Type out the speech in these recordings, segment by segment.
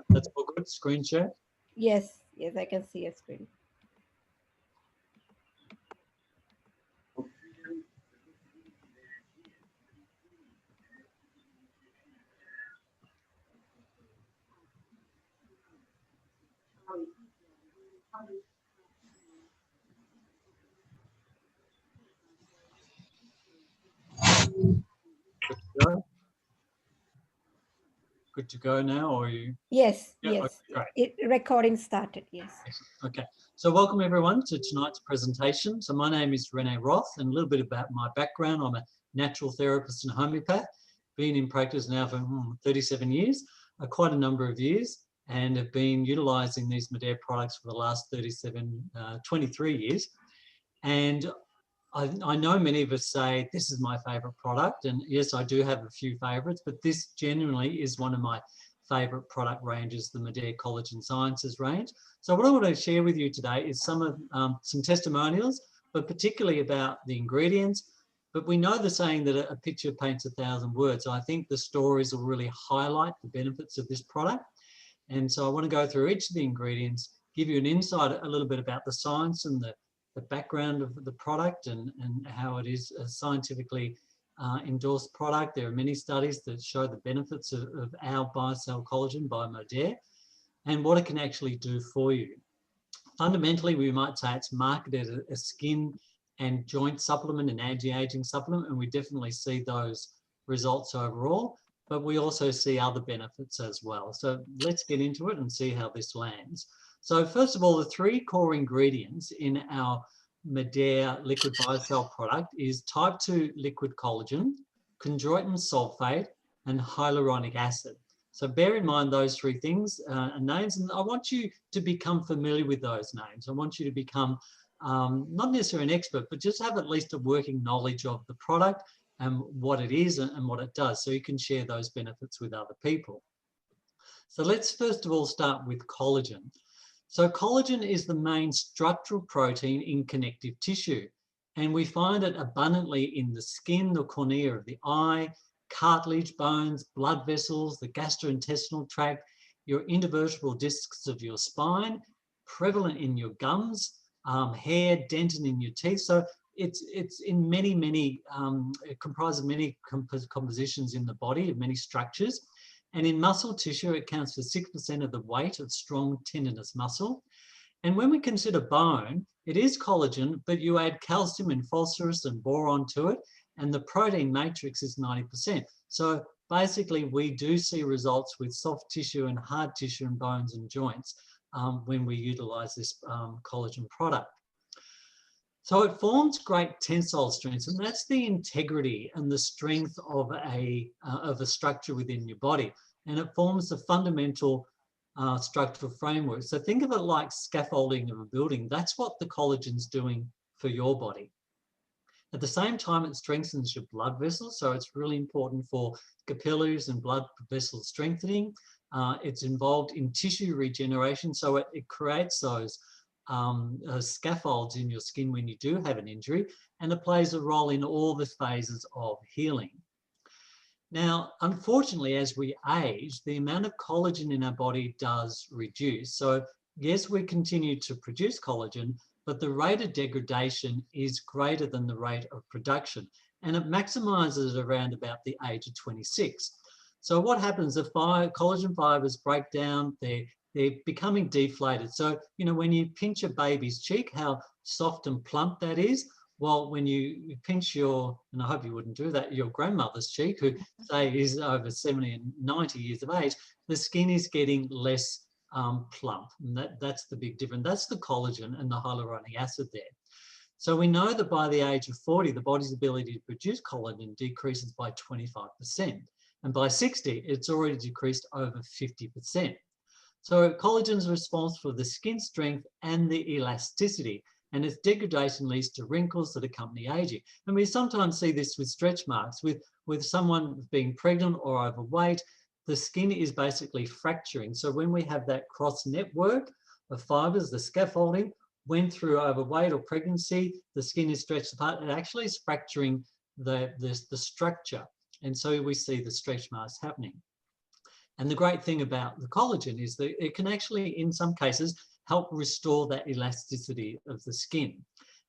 That's all good. Screen share. Yes, I can see a screen. Good to go. Good to go now, or are you? Yes, Yeah, yes. okay, great. Recording started, yes. Okay, so welcome everyone to tonight's presentation. So my name is Rene Roth, and a little bit about my background. I'm a natural therapist and homeopath, been in practice now for 37 years, quite a number of years, and have been utilising these Modere products for the last 23 years. And I know many of us say this is my favourite product, and yes, I do have a few favourites, but this genuinely is one of my favourite product ranges, the Modere Collagen Sciences range. So what I want to share with you today is some testimonials, but particularly about the ingredients. But we know the saying that a picture paints 1,000 words. So I think the stories will really highlight the benefits of this product. And so I want to go through each of the ingredients, give you an insight a little bit about the science and the background of the product and how it is a scientifically endorsed product. There are many studies that show the benefits of our Biocell collagen by Modere and what it can actually do for you. Fundamentally, we might say it's marketed as a skin and joint supplement and anti-aging supplement, and we definitely see those results overall, but we also see other benefits as well. So let's get into it and see how this lands. So first of all, the three core ingredients in our Modere liquid Biocell product is type 2 liquid collagen, chondroitin sulfate, and hyaluronic acid. So bear in mind those three things and names, and I want you to become familiar with those names. I want you to become not necessarily an expert, but just have at least a working knowledge of the product and what it is and what it does, so you can share those benefits with other people. So let's first of all start with collagen. So collagen is the main structural protein in connective tissue, and we find it abundantly in the skin, the cornea of the eye, cartilage, bones, blood vessels, the gastrointestinal tract, your intervertebral discs of your spine, prevalent in your gums, hair, dentin in your teeth. So it's in many, it comprises many compositions in the body, of many structures. And in muscle tissue, it accounts for 6% of the weight of strong tendinous muscle. And when we consider bone, it is collagen, but you add calcium and phosphorus and boron to it, and the protein matrix is 90%. So basically, we do see results with soft tissue and hard tissue and bones and joints when we utilize this collagen product. So it forms great tensile strengths, and that's the integrity and the strength of a structure within your body. And it forms the fundamental structural framework. So think of it like scaffolding of a building. That's what the collagen's doing for your body. At the same time, it strengthens your blood vessels, so it's really important for capillaries and blood vessel strengthening. It's involved in tissue regeneration, so it creates those scaffolds in your skin when you do have an injury, and it plays a role in all the phases of healing. Now, unfortunately, as we age, the amount of collagen in our body does reduce. So yes, we continue to produce collagen, but the rate of degradation is greater than the rate of production, and it maximizes around about the age of 26. So what happens if collagen fibers break down, they're becoming deflated. So, you know, when you pinch a baby's cheek, how soft and plump that is. Well, when you pinch your, and I hope you wouldn't do that, your grandmother's cheek, who say is over 70 and 90 years of age, the skin is getting less plump. And that's the big difference. That's the collagen and the hyaluronic acid there. So we know that by the age of 40, the body's ability to produce collagen decreases by 25%. And by 60, it's already decreased over 50%. So collagen is responsible for the skin strength and the elasticity, and its degradation leads to wrinkles that accompany aging. And we sometimes see this with stretch marks, with someone being pregnant or overweight. The skin is basically fracturing. So when we have that cross network of fibers, the scaffolding, went through overweight or pregnancy, the skin is stretched apart. It actually is fracturing the structure. And so we see the stretch marks happening. And the great thing about the collagen is that it can actually, in some cases, help restore that elasticity of the skin.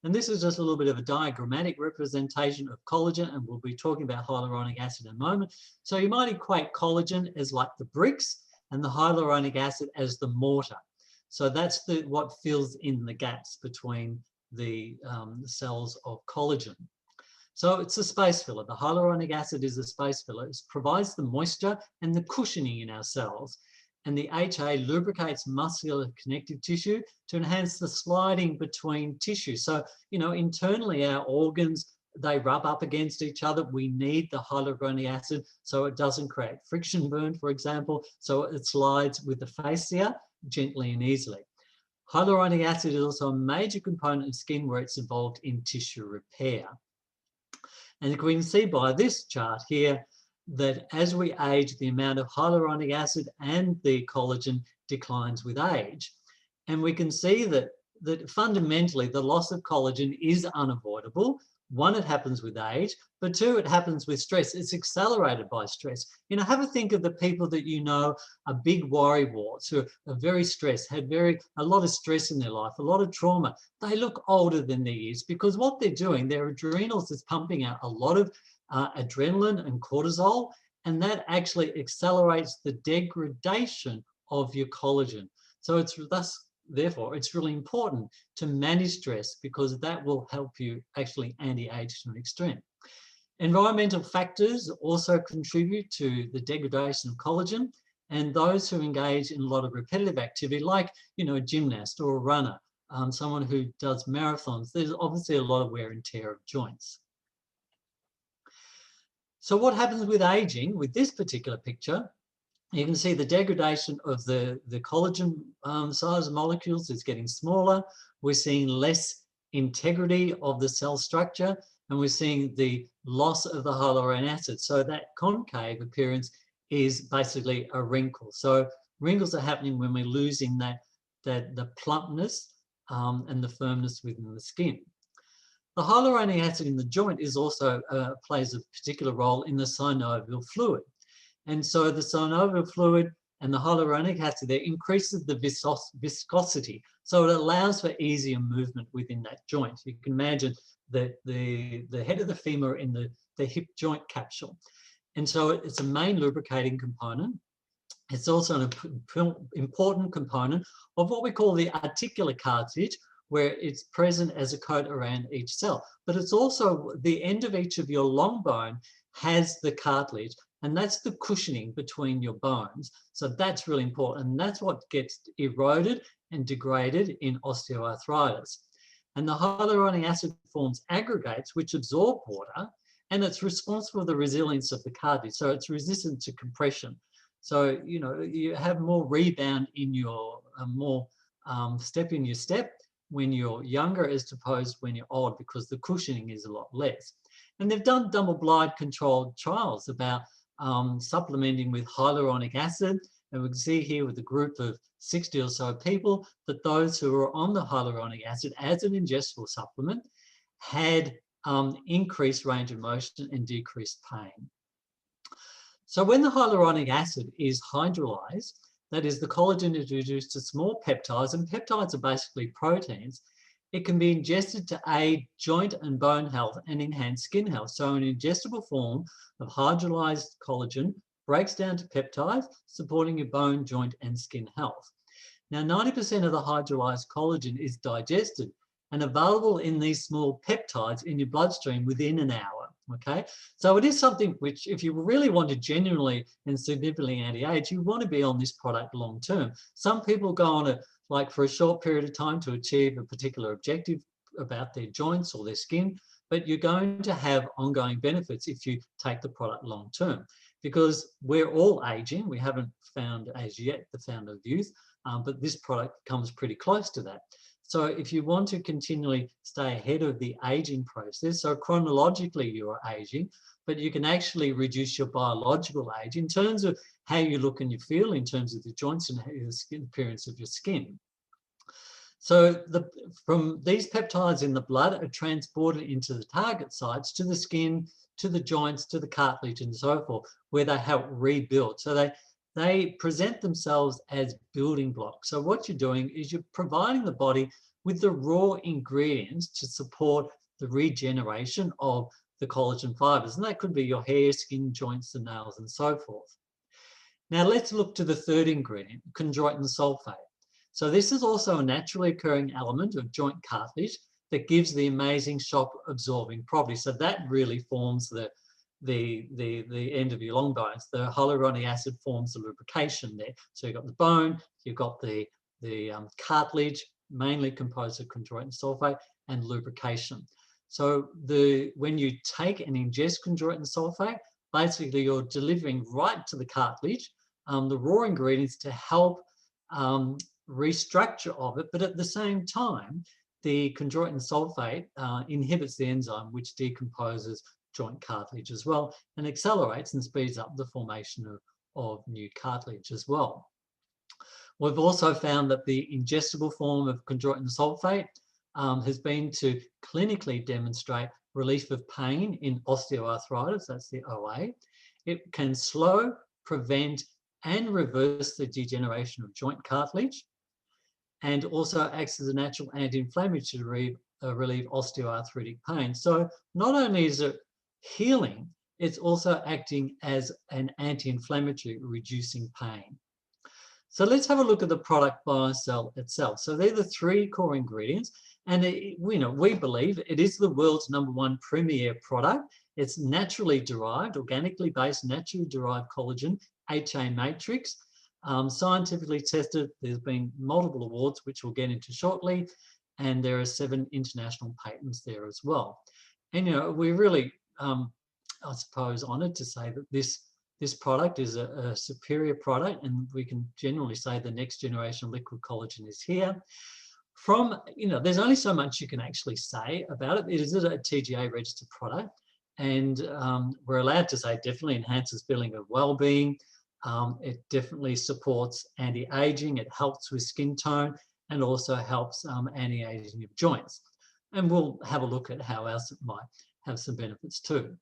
And this is just a little bit of a diagrammatic representation of collagen, and we'll be talking about hyaluronic acid in a moment. So you might equate collagen as like the bricks and the hyaluronic acid as the mortar. So that's what fills in the gaps between the cells of collagen. So it's a space filler. The hyaluronic acid is a space filler. It provides the moisture and the cushioning in our cells. And the HA lubricates muscular connective tissue to enhance the sliding between tissues. So, you know, internally our organs, they rub up against each other. We need the hyaluronic acid so it doesn't create friction burn, for example, so it slides with the fascia gently and easily. Hyaluronic acid is also a major component of skin where it's involved in tissue repair. And we can see by this chart here that as we age, the amount of hyaluronic acid and the collagen declines with age. And we can see that fundamentally the loss of collagen is unavoidable. One, it happens with age, but two, it happens with stress. It's accelerated by stress. You know, have a think of the people that you know are big worrywarts, who are very stressed, had a lot of stress in their life, a lot of trauma. They look older than their years because what they're doing, their adrenals is pumping out a lot of adrenaline and cortisol, and that actually accelerates the degradation of your collagen. So therefore, it's really important to manage stress because that will help you actually anti-age to an extreme. Environmental factors also contribute to the degradation of collagen, and those who engage in a lot of repetitive activity, like, you know, a gymnast or a runner, someone who does marathons, there's obviously a lot of wear and tear of joints. So what happens with aging, with this particular picture, you can see the degradation of the collagen size of molecules is getting smaller. We're seeing less integrity of the cell structure, and we're seeing the loss of the hyaluronic acid. So that concave appearance is basically a wrinkle. So wrinkles are happening when we're losing the plumpness and the firmness within the skin. The hyaluronic acid in the joint is also plays a particular role in the synovial fluid. And so the synovial fluid and the hyaluronic acid there increases the viscosity. So it allows for easier movement within that joint. You can imagine the head of the femur in the hip joint capsule. And so it's a main lubricating component. It's also an important component of what we call the articular cartilage, where it's present as a coat around each cell. But it's also the end of each of your long bone has the cartilage, and that's the cushioning between your bones. So that's really important, and that's what gets eroded and degraded in osteoarthritis. And the hyaluronic acid forms aggregates which absorb water, and it's responsible for the resilience of the cartilage. So it's resistant to compression. So, you know, you have more rebound in your, more step in your step when you're younger as opposed when you're old, because the cushioning is a lot less. And they've done double-blind controlled trials about supplementing with hyaluronic acid. And we can see here with a group of 60 or so people that those who were on the hyaluronic acid as an ingestible supplement had increased range of motion and decreased pain. So when the hyaluronic acid is hydrolyzed, that is, the collagen is reduced to small peptides, and peptides are basically proteins, it can be ingested to aid joint and bone health and enhance skin health. So an ingestible form of hydrolyzed collagen breaks down to peptides, supporting your bone, joint, and skin health. Now, 90% of the hydrolyzed collagen is digested and available in these small peptides in your bloodstream within an hour, okay? So it is something which, if you really want to genuinely and significantly anti-age, you want to be on this product long term. Some people go on it like for a short period of time to achieve a particular objective about their joints or their skin, but you're going to have ongoing benefits if you take the product long term, because we're all aging. We haven't found as yet the founder of youth, but this product comes pretty close to that. So if you want to continually stay ahead of the aging process, so chronologically you are aging, but you can actually reduce your biological age in terms of how you look and you feel, in terms of the joints and the skin appearance of your skin. So from these peptides in the blood are transported into the target sites, to the skin, to the joints, to the cartilage, and so forth, where they help rebuild. So they present themselves as building blocks. So what you're doing is you're providing the body with the raw ingredients to support the regeneration of the collagen fibers. And that could be your hair, skin, joints, and nails, and so forth. Now let's look to the third ingredient, chondroitin sulfate. So this is also a naturally occurring element of joint cartilage that gives the amazing shock absorbing property. So that really forms the end of your long bones. The hyaluronic acid forms the lubrication there. So you've got the bone, you've got the cartilage, mainly composed of chondroitin sulfate, and lubrication. So when you take and ingest chondroitin sulfate, basically you're delivering right to the cartilage the raw ingredients to help restructure of it, but at the same time, the chondroitin sulfate inhibits the enzyme which decomposes joint cartilage as well, and accelerates and speeds up the formation of new cartilage as well. We've also found that the ingestible form of chondroitin sulfate has been to clinically demonstrate relief of pain in osteoarthritis, that's the OA. It can slow, prevent, and reverse the degeneration of joint cartilage, and also acts as a natural anti-inflammatory to relieve osteoarthritic pain. So not only is it healing, it's also acting as an anti-inflammatory, reducing pain. So let's have a look at the product Biocell itself. So they're the three core ingredients, and we believe it is the world's #1 premier product. It's naturally derived, organically based, naturally derived collagen, HA matrix, scientifically tested. There's been multiple awards, which we'll get into shortly, and there are 7 international patents there as well. And we're really, I suppose, honoured to say that this product is a superior product, and we can generally say the next generation of liquid collagen is here. There's only so much you can actually say about it. It is a TGA registered product, and we're allowed to say it definitely enhances feeling of well-being. It definitely supports anti-aging. It helps with skin tone, and also helps anti-aging of joints. And we'll have a look at how else it might have some benefits too.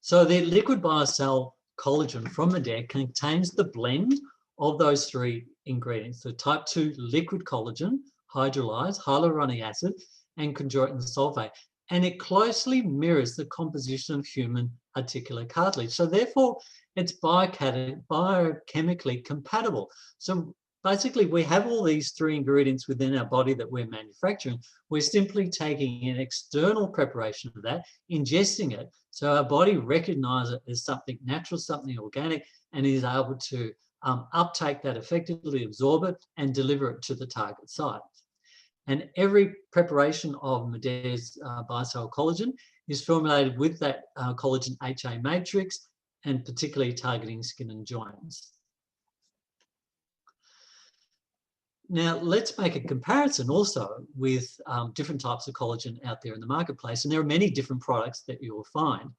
So the liquid Biocell collagen from Modere contains the blend of those 3 ingredients, the type 2 liquid collagen, hydrolyzed, hyaluronic acid, and chondroitin sulfate. And it closely mirrors the composition of human articular cartilage. So therefore, it's biochemically compatible. So basically, we have all these 3 ingredients within our body that we're manufacturing. We're simply taking an external preparation of that, ingesting it, so our body recognizes it as something natural, something organic, and is able to uptake that effectively, absorb it, and deliver it to the target site. And every preparation of Modere's Biocell collagen is formulated with that collagen HA matrix, and particularly targeting skin and joints. Now, let's make a comparison also with different types of collagen out there in the marketplace. And there are many different products that you will find.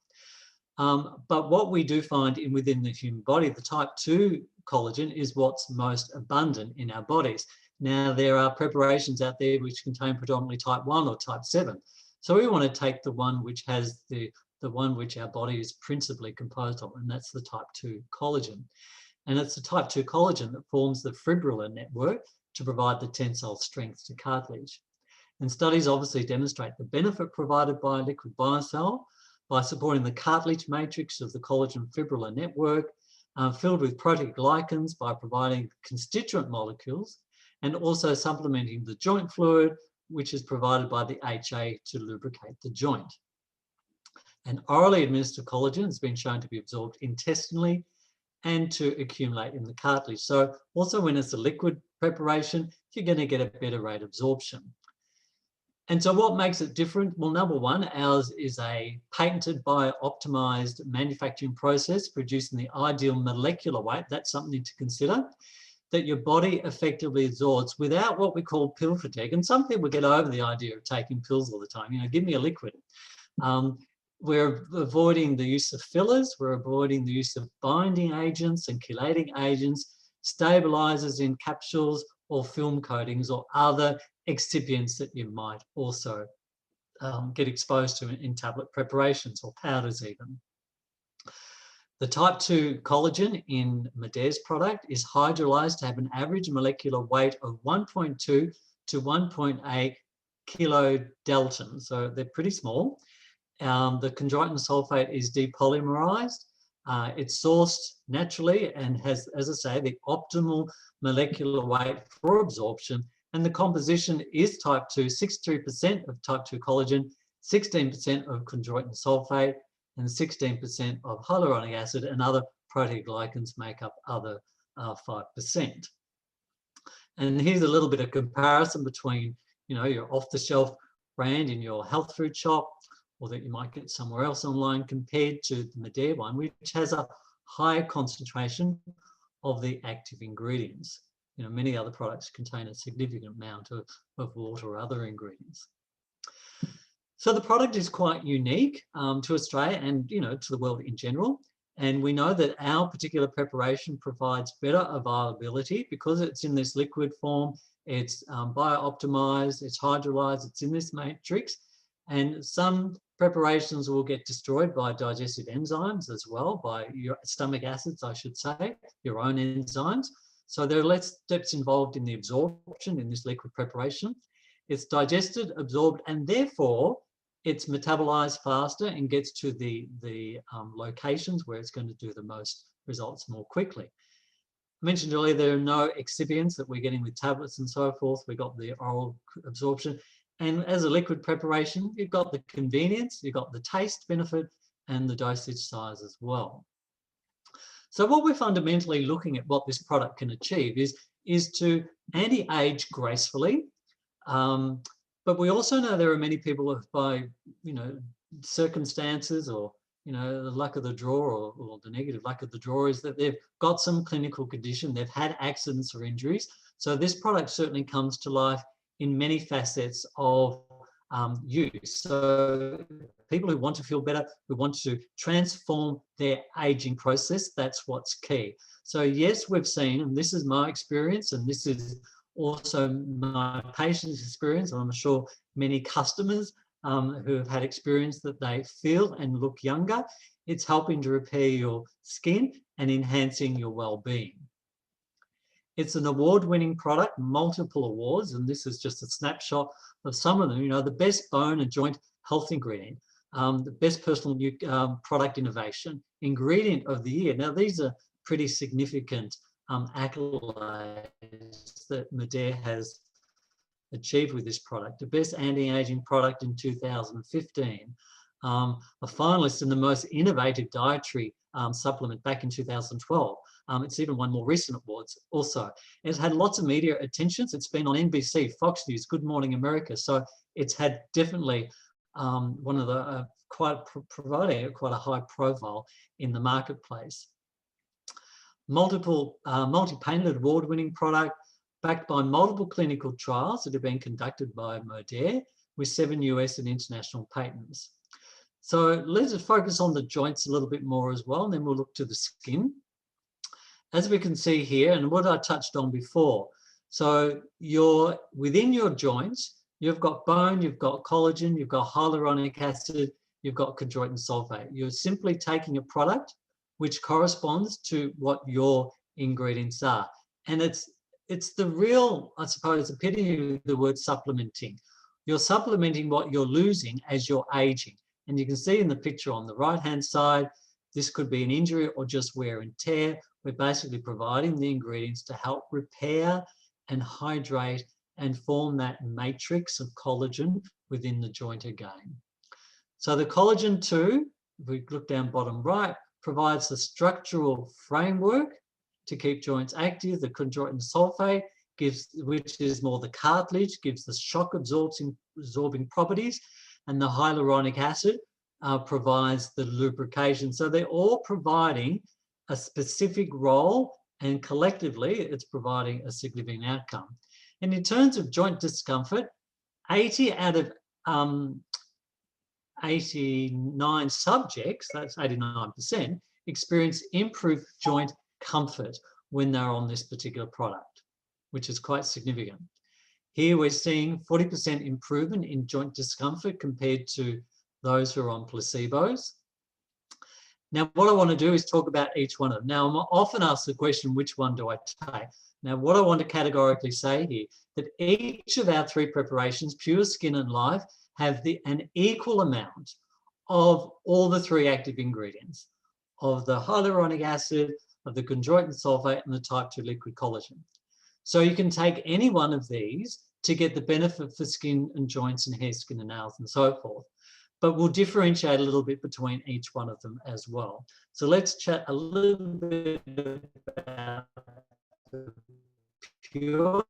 But what we do find within the human body, the type 2 collagen is what's most abundant in our bodies. Now, there are preparations out there which contain predominantly type 1 or type 7. So we want to take the one which has the one which our body is principally composed of, and that's the type 2 collagen. And it's the type 2 collagen that forms the fibrillar network to provide the tensile strength to cartilage. And studies obviously demonstrate the benefit provided by liquid Biocell by supporting the cartilage matrix of the collagen fibrillar network, filled with proteoglycans by providing constituent molecules, and also supplementing the joint fluid, which is provided by the HA to lubricate the joint. And orally administered collagen has been shown to be absorbed intestinally and to accumulate in the cartilage. So also when it's a liquid preparation, you're going to get a better rate of absorption. And so what makes it different? Well, number one, ours is a patented bio-optimized manufacturing process producing the ideal molecular weight. That's something to consider, that your body effectively absorbs without what we call pill fatigue. And some people get over the idea of taking pills all the time. Give me a liquid. We're avoiding the use of fillers. We're avoiding the use of binding agents and chelating agents, stabilizers in capsules, or film coatings or other excipients that you might also get exposed to in tablet preparations or powders even. The type 2 collagen in Modere's product is hydrolyzed to have an average molecular weight of 1.2 to 1.8 kilodalton, so they're pretty small. The chondroitin sulfate is depolymerized. It's sourced naturally and has, as I say, the optimal molecular weight for absorption. And the composition is type 2, 63% of type 2 collagen, 16% of chondroitin sulfate, and 16% of hyaluronic acid, and other proteoglycans make up other 5%. And here's a little bit of comparison between, your off-the-shelf brand in your health food shop, or that you might get somewhere else online, compared to the Modere one, which has a higher concentration of the active ingredients. Many other products contain a significant amount of water or other ingredients. So the product is quite unique to Australia and, to the world in general. And we know that our particular preparation provides better availability because it's in this liquid form, it's bio-optimized, it's hydrolyzed, it's in this matrix. And some preparations will get destroyed by digestive enzymes as well, by your stomach acids, I should say, your own enzymes. So there are less steps involved in the absorption in this liquid preparation. It's digested, absorbed, and therefore it's metabolized faster and gets to the locations where it's going to do the most results more quickly. I mentioned earlier there are no excipients that we're getting with tablets and so forth. We've got the oral absorption. And as a liquid preparation, you've got the convenience, you've got the taste benefit, and the dosage size as well. So what we're fundamentally looking at what this product can achieve is to anti-age gracefully. But we also know there are many people who, by circumstances or the luck of the draw or the negative luck of the draw, is that they've got some clinical condition, they've had accidents or injuries. So this product certainly comes to life in many facets of use. So people who want to feel better, who want to transform their aging process, that's what's key. So yes, we've seen, and this is my experience, and this is also my patient's experience, and I'm sure many customers who have had experience, that they feel and look younger. It's helping to repair your skin and enhancing your well-being. It's an award-winning product, multiple awards, and this is just a snapshot of some of them. The best bone and joint health ingredient, the best personal product innovation, ingredient of the year. Now, these are pretty significant accolades that Modere has achieved with this product. The best anti-aging product in 2015, a finalist in the most innovative dietary supplement back in 2012. It's even won more recent awards also. It's had lots of media attentions. It's been on NBC, Fox News, Good Morning America. So it's had definitely one of the providing quite a high profile in the marketplace. Multi-patented award-winning product, backed by multiple clinical trials that have been conducted by Modere with 7 US and international patents. So let's just focus on the joints a little bit more as well, and then we'll look to the skin. As we can see here, and what I touched on before, so within your joints, you've got bone, you've got collagen, you've got hyaluronic acid, you've got chondroitin sulfate. You're simply taking a product which corresponds to what your ingredients are. And it's the real, I suppose, epitome of the word supplementing. You're supplementing what you're losing as you're aging. And you can see in the picture on the right-hand side, this could be an injury or just wear and tear. We're basically providing the ingredients to help repair and hydrate and form that matrix of collagen within the joint again. So the collagen 2, if we look down bottom right, provides the structural framework to keep joints active. The chondroitin sulfate which is more the cartilage, gives the shock absorbing properties, and the hyaluronic acid provides the lubrication. So they're all providing a specific role, and collectively it's providing a significant outcome. And in terms of joint discomfort, 80 out of 89 subjects, that's 89%, experience improved joint comfort when they're on this particular product. which is quite significant. Here we're seeing 40% improvement in joint discomfort compared to those who are on placebos. Now, what I want to do is talk about each one of them. Now, I'm often asked the question, which one do I take? Now, what I want to categorically say here, that each of our 3 preparations, Pure, Skin and Life, have an equal amount of all the 3 active ingredients, of the hyaluronic acid, of the chondroitin sulfate, and the type 2 liquid collagen. So you can take any one of these to get the benefit for skin and joints and hair, skin and nails and so forth. But we'll differentiate a little bit between each one of them as well. So let's chat a little bit about the Pure.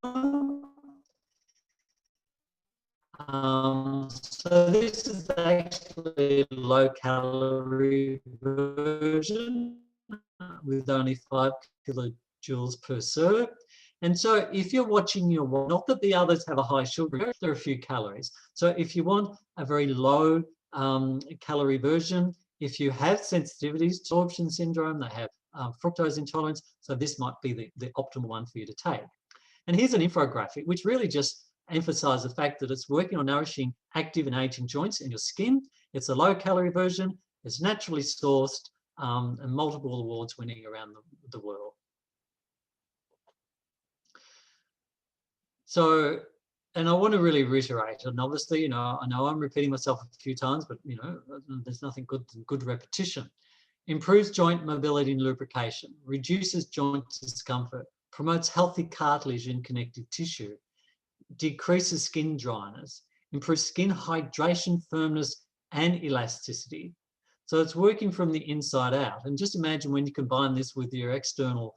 So this is actually a low-calorie version with only 5 kilojoules per serve. And so if you're watching your, not that the others have a high sugar, there are a few calories. So if you want a very low calorie version, if you have sensitivities, absorption syndrome, they have fructose intolerance, so this might be the optimal one for you to take. And here's an infographic which really just emphasizes the fact that it's working on nourishing active and aging joints in your skin. It's a low calorie version, it's naturally sourced, and multiple awards winning around the world. So, and I want to really reiterate, and obviously, you know, I know I'm repeating myself a few times, but, you know, there's nothing good than good repetition. Improves joint mobility and lubrication, reduces joint discomfort, promotes healthy cartilage and connective tissue, decreases skin dryness, improves skin hydration, firmness, and elasticity. So it's working from the inside out. And just imagine when you combine this with your external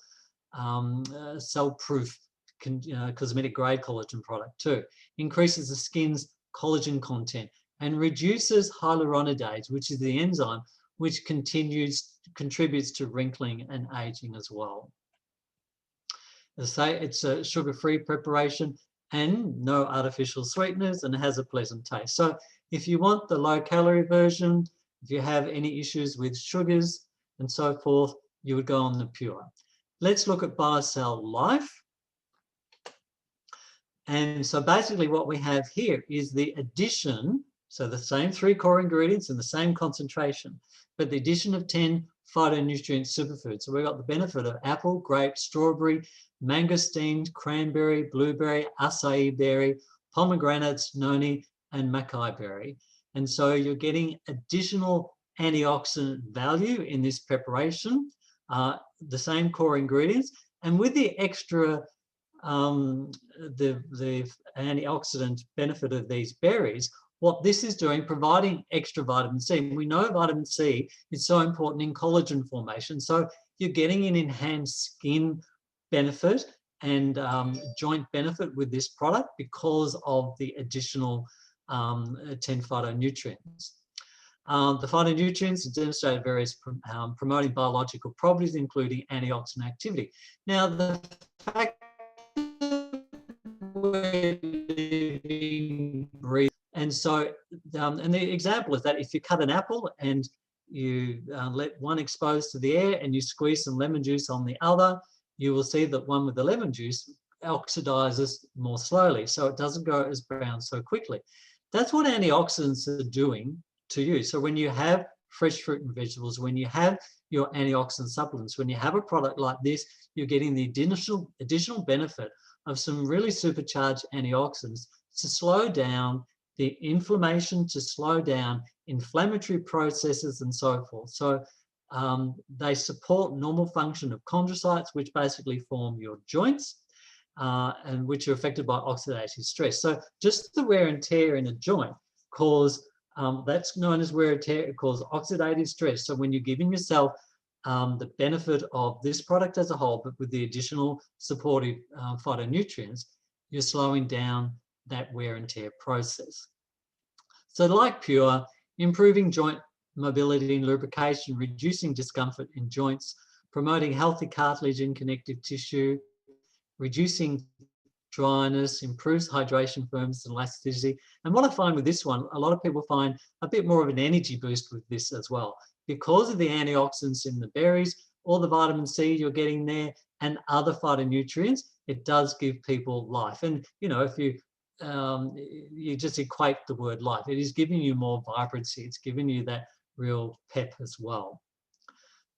cell-proof cosmetic grade collagen product too. Increases the skin's collagen content and reduces hyaluronidase, which is the enzyme which contributes to wrinkling and aging as well. As I say, it's a sugar-free preparation and no artificial sweeteners, and it has a pleasant taste. So if you want the low-calorie version, if you have any issues with sugars and so forth, you would go on the Pure. Let's look at Biocell Life. And so basically what we have here is the addition, so the same 3 core ingredients and the same concentration, but the addition of 10 phytonutrient superfoods. So we've got the benefit of apple, grape, strawberry, mangosteen, cranberry, blueberry, acai berry, pomegranates, noni, and mackay berry. And so you're getting additional antioxidant value in this preparation, the same core ingredients, and with the extra the antioxidant benefit of these berries, what this is doing, providing extra vitamin C. We know vitamin C is so important in collagen formation. So you're getting an enhanced skin benefit and joint benefit with this product because of the additional 10 phytonutrients. The phytonutrients are demonstrated various promoting biological properties, including antioxidant activity. Now, the fact we're living, breathe, and so, and the example is that if you cut an apple and you let one expose to the air and you squeeze some lemon juice on the other, you will see that one with the lemon juice oxidizes more slowly, so it doesn't go as brown so quickly. That's what antioxidants are doing to you. So when you have fresh fruit and vegetables, when you have your antioxidant supplements, when you have a product like this, you're getting the additional benefit of some really supercharged antioxidants to slow down the inflammation, to slow down inflammatory processes and so forth. So they support normal function of chondrocytes, which basically form your joints and which are affected by oxidative stress. So just the wear and tear in a joint cause, that's known as wear and tear, it causes oxidative stress. So when you're giving yourself the benefit of this product as a whole, but with the additional supportive phytonutrients, you're slowing down that wear and tear process. So like Pure, improving joint mobility and lubrication, reducing discomfort in joints, promoting healthy cartilage and connective tissue, reducing dryness, improves hydration, firmness, and elasticity. And what I find with this one, a lot of people find a bit more of an energy boost with this as well. Because of the antioxidants in the berries, all the vitamin C you're getting there, and other phytonutrients, it does give people life. And, you know, if you just equate the word life, it is giving you more vibrancy. It's giving you that real pep as well.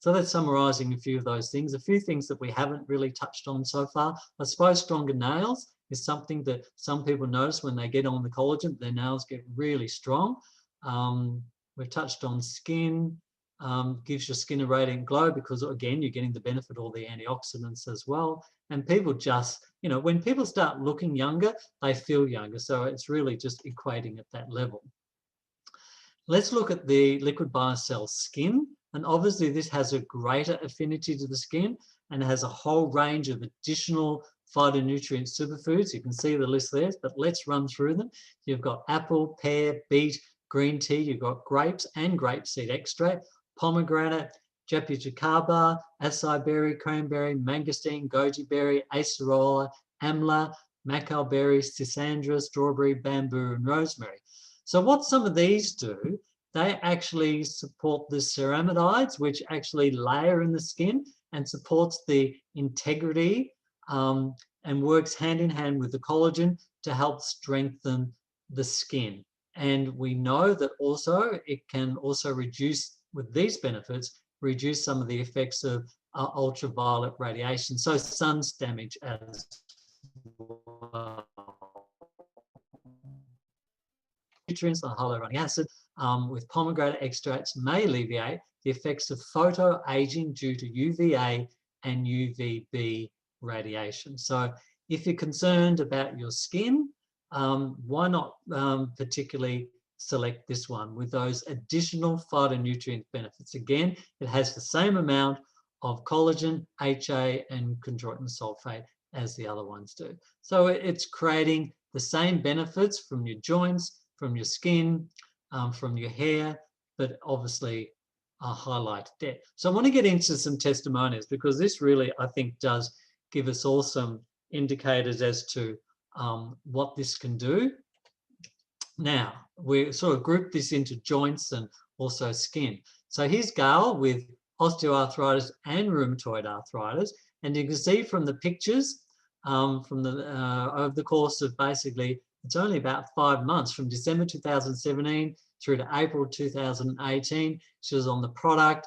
So that's summarizing a few of those things. A few things that we haven't really touched on so far. I suppose stronger nails is something that some people notice when they get on the collagen, their nails get really strong. We've touched on skin, gives your skin a radiant glow because, again, you're getting the benefit of all the antioxidants as well. And people just, you know, when people start looking younger, they feel younger. So it's really just equating at that level. Let's look at the liquid Biocell skin. And obviously this has a greater affinity to the skin and has a whole range of additional phytonutrient superfoods. You can see the list there, but let's run through them. You've got apple, pear, beet, green tea. You've got grapes and grapeseed extract, pomegranate, japicacaba, acai berry, cranberry, mangosteen, goji berry, acerola, amla, macao berry, schisandra, strawberry, bamboo, and rosemary. So what some of these do, they actually support the ceramides, which actually layer in the skin and supports the integrity and works hand in hand with the collagen to help strengthen the skin. And we know that also it can also reduce, with these benefits, reduce some of the effects of ultraviolet radiation, so sun's damage as well. Nutrients like hyaluronic acid with pomegranate extracts may alleviate the effects of photoaging due to UVA and UVB radiation. So if you're concerned about your skin, why not particularly select this one with those additional phytonutrient benefits? Again, it has the same amount of collagen, HA, and chondroitin sulfate as the other ones do. So it's creating the same benefits from your joints, from your skin, from your hair, but obviously highlighted there. So I want to get into some testimonials because this really, I think, does give us all some indicators as to what this can do. Now, we sort of group this into joints and also skin. So here's Gail with osteoarthritis and rheumatoid arthritis. And you can see from the pictures from the over the course of basically, it's only about 5 months, from December 2017 through to April 2018. She was on the product,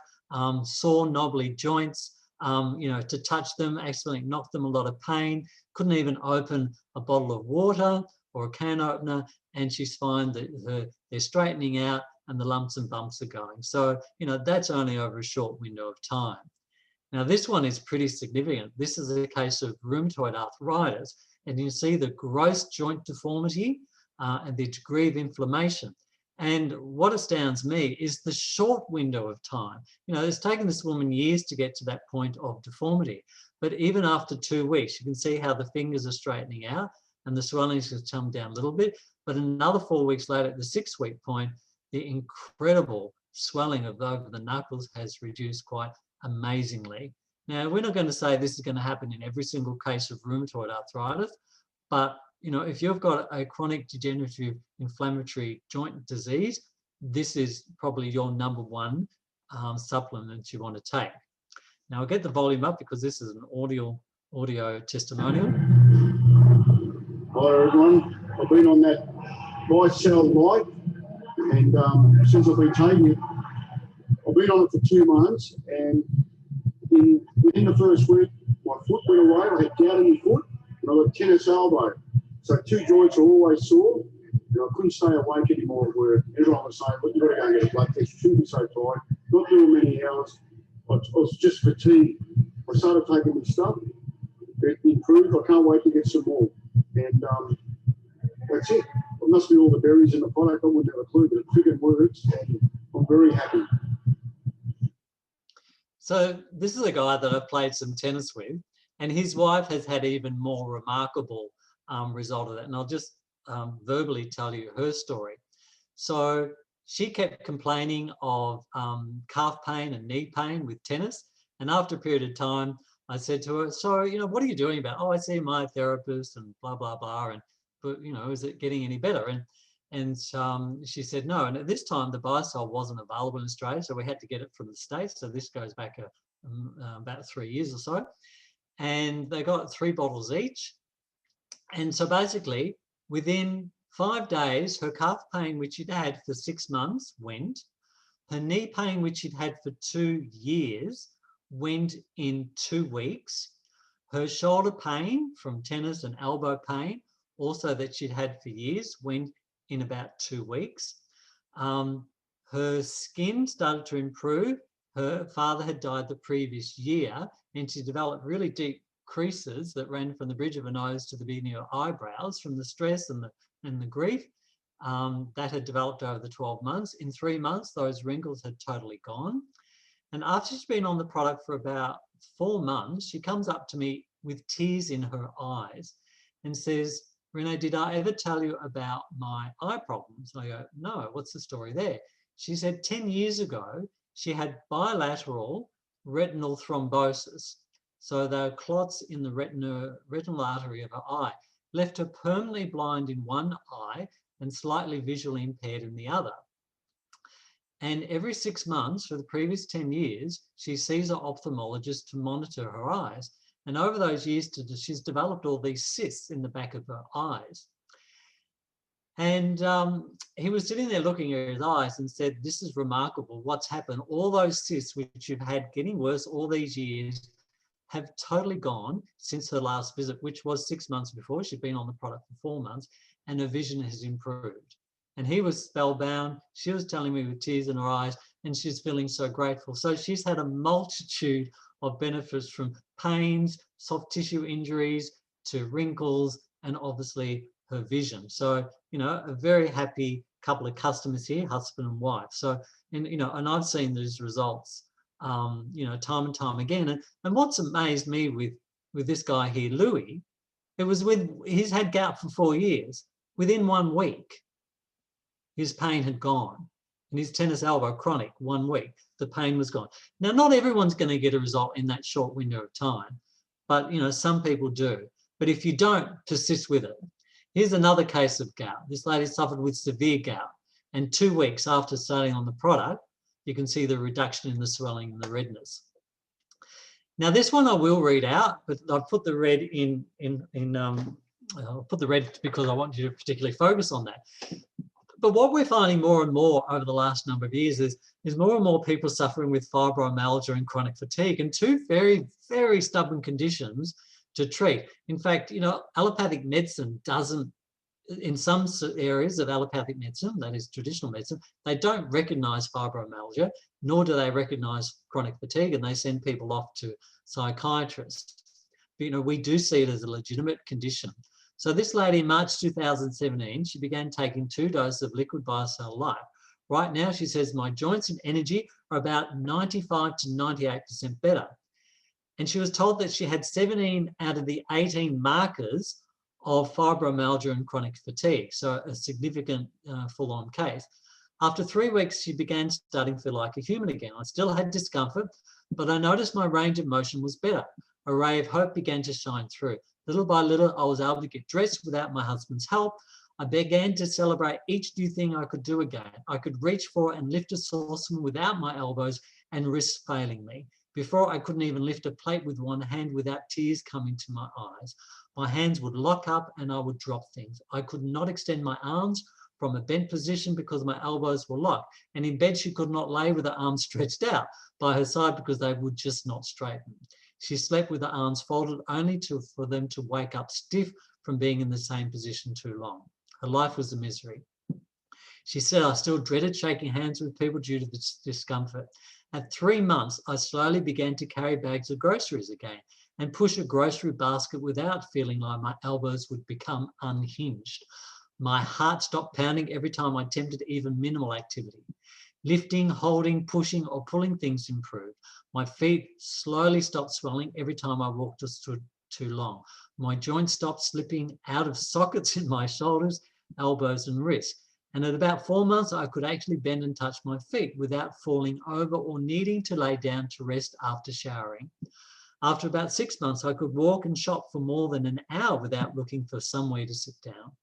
sore, knobbly joints, you know, to touch them, accidentally knocked them a lot of pain, couldn't even open a bottle of water or a can opener, and she's fine that they're straightening out and the lumps and bumps are going. So, you know, that's only over a short window of time. Now, this one is pretty significant. This is a case of rheumatoid arthritis, and you see the gross joint deformity and the degree of inflammation. And what astounds me is the short window of time. You know, it's taken this woman years to get to that point of deformity. But even after 2 weeks, you can see how the fingers are straightening out and the swelling has come down a little bit. But another 4 weeks later, at the 6-week point, the incredible swelling of over the knuckles has reduced quite amazingly. Now, we're not going to say this is going to happen in every single case of rheumatoid arthritis, but you know, if you've got a chronic degenerative inflammatory joint disease, this is probably your number one supplement you want to take. Now, I'll get the volume up because this is an audio testimonial. Hi everyone, I've been on that Biocell light, and since I've been taking it, I've been on it for 2 months, and within the first week, my foot went away. I had gout in my foot, and I got tennis elbow. So 2 joints are always sore, and I couldn't stay awake anymore at work. Everyone was saying, "Look, you've got to go and get a blood test. You shouldn't be so tired. Not doing many hours." I was just fatigued. I started taking this stuff. It improved. I can't wait to get some more. And that's it. It must be all the berries in the product. I wouldn't have a clue, but it freaking works, and I'm very happy. So this is a guy that I've played some tennis with, and his wife has had even more remarkable result of that. And I'll just verbally tell you her story. So she kept complaining of calf pain and knee pain with tennis. And after a period of time, I said to her, "So, you know, what are you doing about it?" "Oh, I see my therapist and blah, blah, blah. And, but, you know, is it getting any better?" And she said no. And at this time, the Biocell wasn't available in Australia, so we had to get it from the States. So this goes back about 3 years or so. and they got 3 bottles each. And so basically, within 5 days, her calf pain, which she'd had for 6 months, went. Her knee pain, which she'd had for 2 years, went in 2 weeks. Her shoulder pain from tennis and elbow pain, also that she'd had for years, went in about 2 weeks. Her skin started to improve. Her father had died the previous year, and she developed really deep creases that ran from the bridge of her nose to the beginning of her eyebrows from the stress and the grief that had developed over the 12 months. In 3 months, those wrinkles had totally gone. And after she's been on the product for about 4 months, she comes up to me with tears in her eyes and says, "Rene, did I ever tell you about my eye problems?" I go, "No, what's the story there?" She said 10 years ago, she had bilateral retinal thrombosis. So there were clots in the retinal artery of her eye, left her permanently blind in one eye and slightly visually impaired in the other. And every 6 months for the previous 10 years, she sees an ophthalmologist to monitor her eyes. And over those years, she's developed all these cysts in the back of her eyes. And he was sitting there looking at his eyes and said, "This is remarkable. What's happened? All those cysts which you've had getting worse all these years have totally gone since her last visit, which was 6 months before. She'd been on the product for 4 months, and her vision has improved." And he was spellbound. She was telling me with tears in her eyes, and she's feeling so grateful. So she's had a multitude of benefits, from pains, soft tissue injuries, to wrinkles, and obviously her vision. So, you know, a very happy couple of customers here, husband and wife. So, and, you know, and I've seen these results, you know, time and time again. And what's amazed me with this guy here, Louis, it was he's had gout for 4 years. Within 1 week, his pain had gone. And his tennis elbow, chronic, 1 week, the pain was gone. Now, not everyone's going to get a result in that short window of time, but, you know, some people do. But if you don't persist with it, here's another case of gout. This lady suffered with severe gout, and 2 weeks after starting on the product, you can see the reduction in the swelling and the redness. Now, this one I will read out, but I've put the red I'll put the red because I want you to particularly focus on that. But what we're finding more and more over the last number of years is more and more people suffering with fibromyalgia and chronic fatigue, and 2 very, very stubborn conditions to treat. In fact, you know, allopathic medicine doesn't, in some areas of allopathic medicine, that is traditional medicine, they don't recognize fibromyalgia, nor do they recognize chronic fatigue, and they send people off to psychiatrists. But, you know, we do see it as a legitimate condition. So this lady, in March 2017, she began taking 2 doses of liquid Biocell Life. Right now, she says, "My joints and energy are about 95 to 98% better." And she was told that she had 17 out of the 18 markers of fibromyalgia and chronic fatigue, so a significant full-on case. After 3 weeks, she began starting to feel like a human again. I still had discomfort, but I noticed my range of motion was better. A ray of hope began to shine through. Little by little, I was able to get dressed without my husband's help. I began to celebrate each new thing I could do again. I could reach for and lift a saucepan without my elbows and wrists failing me. Before, I couldn't even lift a plate with one hand without tears coming to my eyes. My hands would lock up and I would drop things. I could not extend my arms from a bent position because my elbows were locked. And in bed, she could not lay with her arms stretched out by her side because they would just not straighten. She slept with her arms folded only for them to wake up stiff from being in the same position too long. Her life was a misery. She said, "I still dreaded shaking hands with people due to this discomfort." At 3 months, I slowly began to carry bags of groceries again and push a grocery basket without feeling like my elbows would become unhinged. My heart stopped pounding every time I attempted even minimal activity. Lifting, holding, pushing, or pulling things improved. My feet slowly stopped swelling every time I walked or stood too long. My joints stopped slipping out of sockets in my shoulders, elbows, and wrists. And at about 4 months, I could actually bend and touch my feet without falling over or needing to lay down to rest after showering. After about 6 months, I could walk and shop for more than an hour without looking for somewhere to sit down.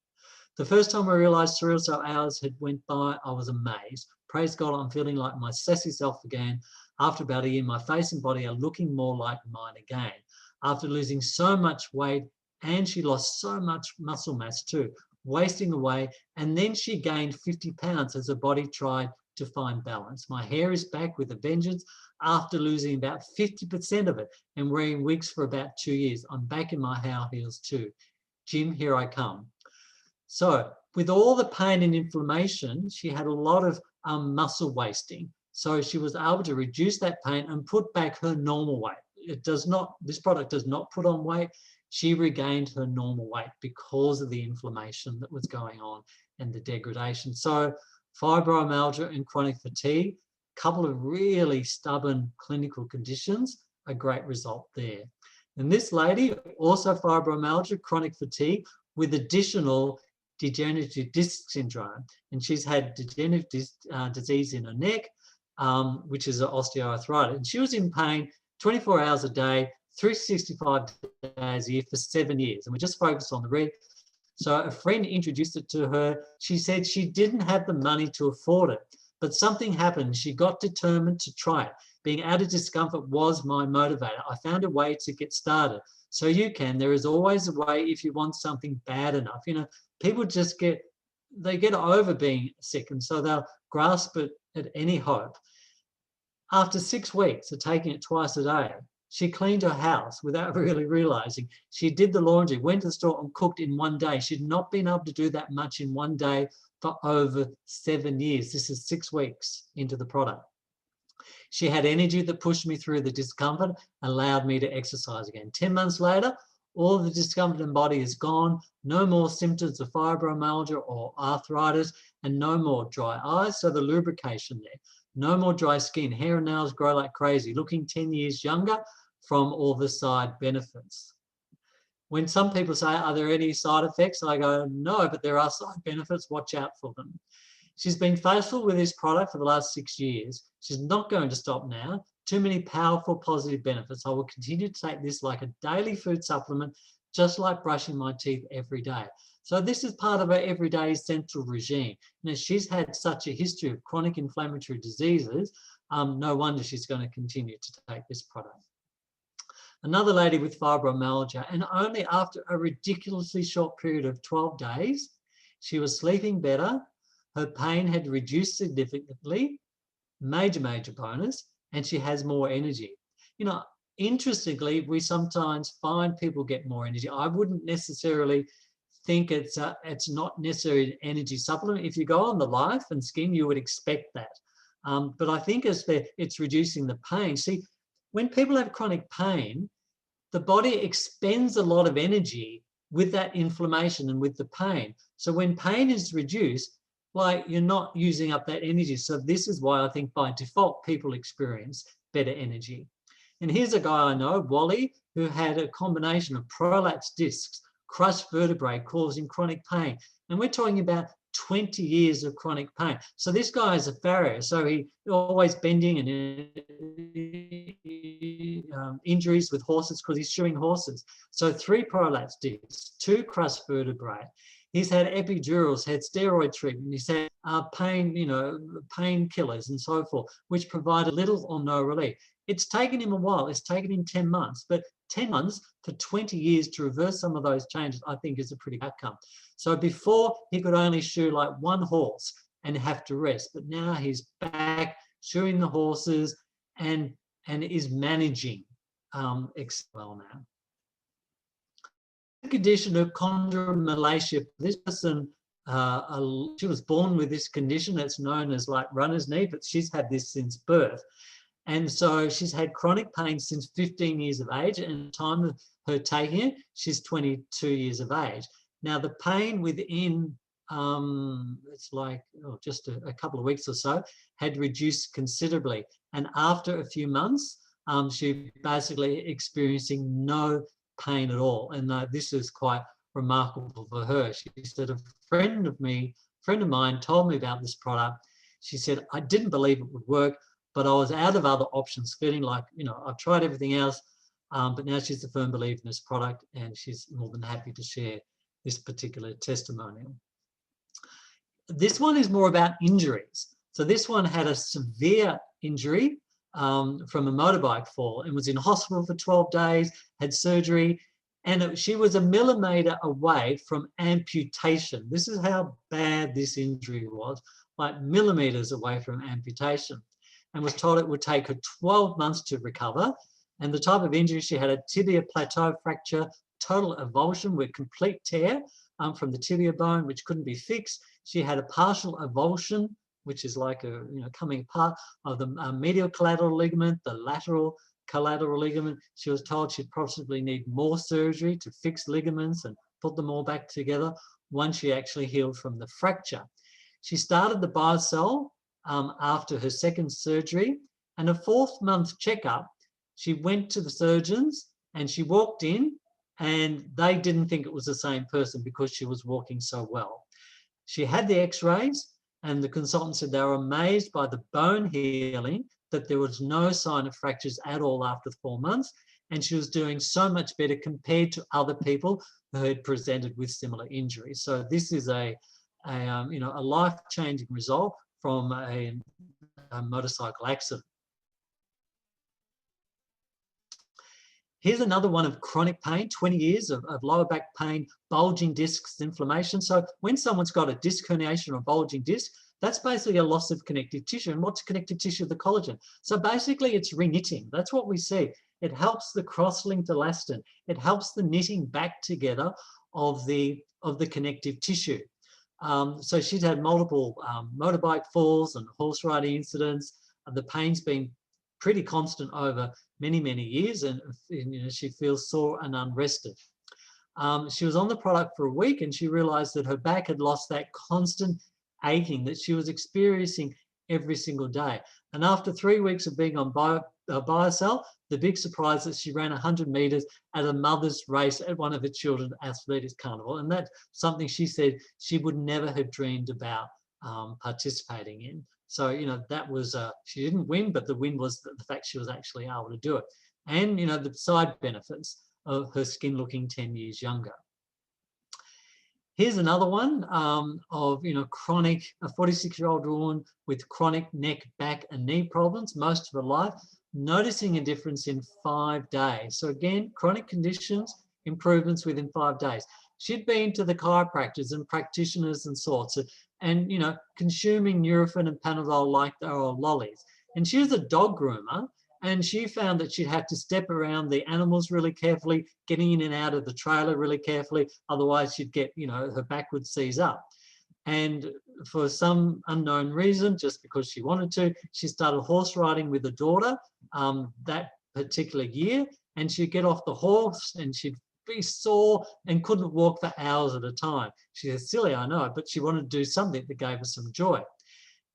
The first time I realized 3 or so hours had went by, I was amazed. Praise God, I'm feeling like my sassy self again. After about a year, my face and body are looking more like mine again. after losing so much weight, and she lost so much muscle mass too, wasting away. And then she gained 50 pounds as her body tried to find balance. My hair is back with a vengeance after losing about 50% of it and wearing wigs for about 2 years. I'm back in my high heels too. Jim, here I come. So with all the pain and inflammation, she had a lot of muscle wasting. So she was able to reduce that pain and put back her normal weight. This product does not put on weight. She regained her normal weight because of the inflammation that was going on and the degradation. So fibromyalgia and chronic fatigue, a couple of really stubborn clinical conditions, a great result there. And this lady, also fibromyalgia, chronic fatigue, with additional degenerative disc syndrome. And she's had degenerative disc disease in her neck, which is an osteoarthritis. And she was in pain 24 hours a day, 365 days a year for 7 years. And we just focused on the red. So a friend introduced it to her. She said she didn't have the money to afford it, but something happened. She got determined to try it. Being out of discomfort was my motivator. I found a way to get started. So you can. There is always a way if you want something bad enough. You know, people just get over being sick, and so they'll grasp it at any hope. After 6 weeks of taking it twice a day, she cleaned her house without really realizing. She did the laundry, went to the store and cooked in 1 day. She'd not been able to do that much in 1 day for over 7 years. This is 6 weeks into the product. She had energy that pushed me through the discomfort, allowed me to exercise again. 10 months later, all the discomfort in the body is gone. No more symptoms of fibromyalgia or arthritis, and no more dry eyes. So the lubrication there. No more dry skin. Hair and nails grow like crazy, looking 10 years younger from all the side benefits. When some people say, are there any side effects? I go, no, but there are side benefits. Watch out for them. She's been faithful with this product for the last 6 years. She's not going to stop now. Too many powerful positive benefits. I will continue to take this like a daily food supplement, just like brushing my teeth every day. So this is part of her everyday essential regime. Now, she's had such a history of chronic inflammatory diseases. No wonder she's going to continue to take this product. Another lady with fibromyalgia, and only after a ridiculously short period of 12 days, she was sleeping better. Her pain had reduced significantly, major bonus, and she has more energy. You know, interestingly, we sometimes find people get more energy. I wouldn't necessarily think it's not necessarily an energy supplement. If you go on the Life and Skin, you would expect that. But I think it's reducing the pain. See, when people have chronic pain, the body expends a lot of energy with that inflammation and with the pain. So when pain is reduced, like, you're not using up that energy. So this is why I think by default people experience better energy. And here's a guy I know, Wally, who had a combination of prolapsed discs, crushed vertebrae causing chronic pain. And we're talking about 20 years of chronic pain. So this guy is a farrier. So he always bending and injuries with horses because he's shoeing horses. So 3 prolapsed discs, 2 crushed vertebrae. He's had epidurals, had steroid treatment. He's had painkillers and so forth, which provided little or no relief. It's taken him a while. It's taken him 10 months, but 10 months for 20 years to reverse some of those changes, I think, is a pretty good outcome. So before, he could only shoe like 1 horse and have to rest, but now he's back shoeing the horses and is managing well now. The condition of chondromalacia. This person, she was born with this condition. It's known as like runner's knee, but she's had this since birth. And so she's had chronic pain since 15 years of age, and at the time of her taking it, she's 22 years of age. Now, the pain within, it's like just a couple of weeks or so, had reduced considerably. And after a few months, she basically experiencing no pain at all. And this is quite remarkable for her. She said, a friend of mine told me about this product. She said, I didn't believe it would work, but I was out of other options, feeling like, I've tried everything else, but now she's a firm believer in this product, and she's more than happy to share this particular testimonial. This one is more about injuries. So this one had a severe injury from a motorbike fall and was in hospital for 12 days, had surgery, and she was a millimetre away from amputation. This is how bad this injury was, like millimetres away from amputation, and was told it would take her 12 months to recover. And the type of injury she had, a tibia plateau fracture, total avulsion with complete tear from the tibia bone, which couldn't be fixed. She had a partial avulsion, which is like a coming apart of the medial collateral ligament, the lateral collateral ligament. She was told she'd possibly need more surgery to fix ligaments and put them all back together once she actually healed from the fracture. She started the Biocell after her second surgery, and a 4th month checkup, she went to the surgeons and she walked in, and they didn't think it was the same person because she was walking so well. She had the x-rays, and the consultant said they were amazed by the bone healing, that there was no sign of fractures at all after 4 months, and she was doing so much better compared to other people who had presented with similar injuries. So this is a life-changing result from a motorcycle accident. Here's another one of chronic pain, 20 years of lower back pain, bulging discs, inflammation. So when someone's got a disc herniation or a bulging disc, that's basically a loss of connective tissue. And what's connective tissue? The collagen. So basically it's reknitting. That's what we see. It helps the cross-linked elastin. It helps the knitting back together of the connective tissue. So she's had multiple motorbike falls and horse riding incidents. The pain's been pretty constant over many, many years, and she feels sore and unrested. She was on the product for a week, and she realized that her back had lost that constant aching that she was experiencing every single day. And after 3 weeks of being on Biocell, the big surprise that she ran 100 meters at a mother's race at one of her children's athletics carnival. And that's something she said she would never have dreamed about participating in. So, that was, she didn't win, but the win was the fact she was actually able to do it. And, the side benefits of her skin looking 10 years younger. Here's another one of, chronic, a 46-year-old woman with chronic neck, back and knee problems most of her life, noticing a difference in 5 days. So again, chronic conditions, improvements within 5 days. She'd been to the chiropractors and practitioners and sorts, and consuming Nurofen and Panadol like they were lollies. And she was a dog groomer, and she found that she'd have to step around the animals really carefully, getting in and out of the trailer really carefully, otherwise she'd get, her back would seize up. And for some unknown reason, just because she wanted to, she started horse riding with her daughter that particular year, and she'd get off the horse and she'd be sore and couldn't walk for hours at a time. She said, silly, I know, but she wanted to do something that gave her some joy.